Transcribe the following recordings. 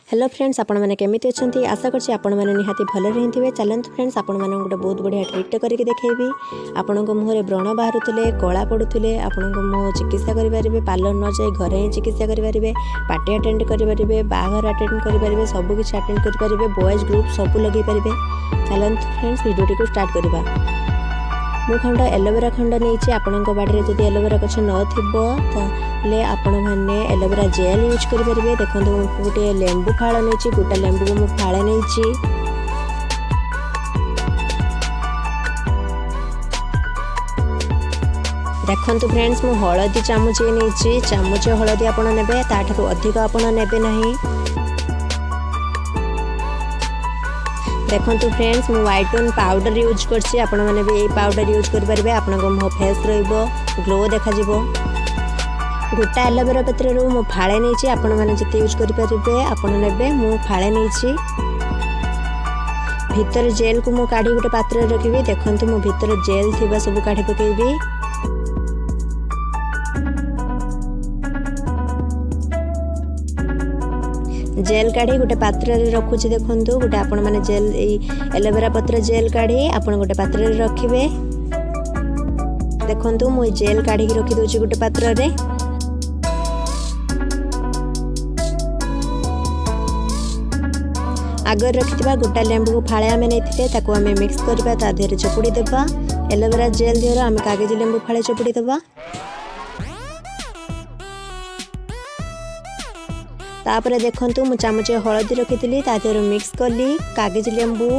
Hello friends, आपण मैंने केमी अच्छा आशा करछि आपण मैंने निहाती भले रही चलते फ्रेंड्स, आपण मैंने गोटे बहुत बढ़िया ट्रिट करके देखेबी। आपण मुहर व्रण बाहर कला पड़ुले आपण मुह चिकित्सा करेंगे, पार्लर न जाए घरे ही चिकित्सा करेंगे, पार्टी अटेंड करेंगे, बाहर अटेंड करेंगे, सबकि अटेंड करेंगे, बॉयज ग्रुप सब लगे पारे। चलते फ्रेंड्स वीडियो को स्टार्ट करवा। मु खंड एलोवेरा खंड नहीं आपण बाड़ी जब एलोवेरा गछ नले आपण मैंने एलोवेरा जेल यूज करेंगे। देखो गोटे लेंबू फाड़ नहीं, गोटा लेंबू को मुझे फाड़े नहीं। देखो फ्रेंड्स मु हलदी चामच नहीं, चामच हलदी आप ने ताठू अधिक आप ने ना। देखो फ्रेंड्स मु व्हाइट टोन पाउडर यूज करछि, आपण माने भी पाउडर यूज कर परबे। आपनको मुह फेस रहइबो, ग्लो देखा जिवो। गोटा एलोवेरा पत्र रो मु फाळे नैछि, आपण माने जते यूज कर परबे आपण नेबे। मु फाळे नैछि, भीतर जेल को मु काढी गोटे पात्र रखिबी। देखंतु मु भीतर जेल थिबा सब काढी पकेबी। जेल काढ़ी गोटे पात्र रखुची। देखंतु गोटे आपण माने जेल एलोवेरा पत्र जेल काढ़ी आपण गोटे पात्र रखिबे। देखंतु मु जेल काढ़ी रखी दोची गोटे पात्र रे। आगर रखिथिबा गोटा लेंबू को फाळे आमे नेथिते ताको आमे मिक्स करबा, ता देहरे चपुड़ी देबा। एलोवेरा जेल देहरे आमे कागज लेंबू फाळे चपुड़ी देबा। तापर देखंतु मु चामच हलदी रखी तादेहरे मिक्स कली। कागज लेंबू,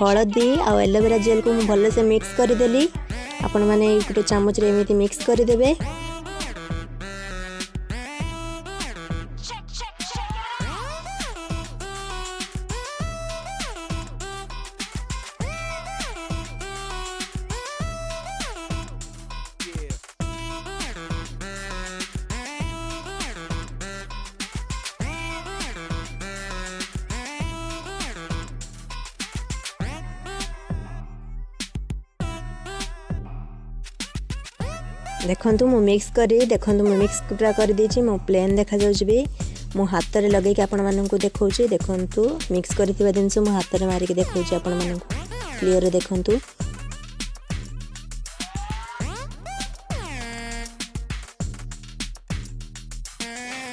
हलदी आ एलोवेरा जेल को भल से मिक्स करदेली। आपण माने गोटे चामच रे एमिति मिक्स करदेबे। देखंतु मु मिक्स करी, देखंतु मु मिक्स पूरा कर देछि। मु प्लेन देखा जाउछि भी मु हाथ रे लगे के आपण मानन को देखौछि। देखंतु मिक्स करथिबा दिनस मु हाथ रे मारी के देखौछि आपण मानन को क्लियर रे। देखंतु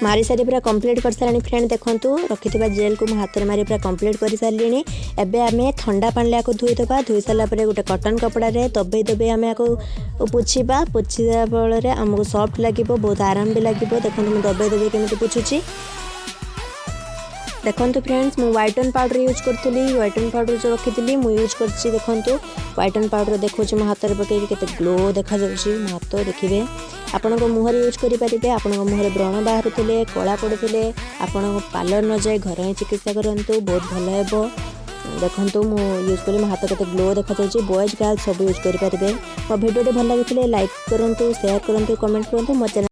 मारी सारी पूरा कंप्लीट कर सारे फ्रेंड। देखंतु रखिथिबा जेल को मु हाथ रे मारी पूरा कंप्लीट कर सारलिनी। एबे आमे ठंडा पानी को धोई देबा। धोई साला परे गोटे कॉटन कपड़ा रे दबे दबे आमे को पोछिबा। पोछिदा फल रे हमको सॉफ्ट लागिबो, बहुत आराम भी लागिबो। देखंतु मु दबे दबे केमिति पोछुची। देखंतु फ्रेंड्स मु व्हाइट टोन पाउडर यूज करथली। व्हाइट टोन पाउडर जो रखिथली मु यूज करछि। देखंतु व्हाइट टोन पाउडर देखौछि मु हाथ रे पकेइ केते ग्लो देखा जाउछि। मु हाथ देखिबे आपण को मुहर यूज करि परिबे। आपण को मुहर व्रण बाहरुले, कला पड़ुले, आपण को पार्लर न जाए घर ही चिकित्सा करंतु, बहुत भल हेबो। देखंतु मु यूज करी मो हाथ केते ग्लो देखा जाउछि। बॉयज गर्ल्स सब यूज करि परिबे। मो वीडियो भल लागिथिले लाइक करंतु, शेयर करंतु, कमेंट करंतु। मो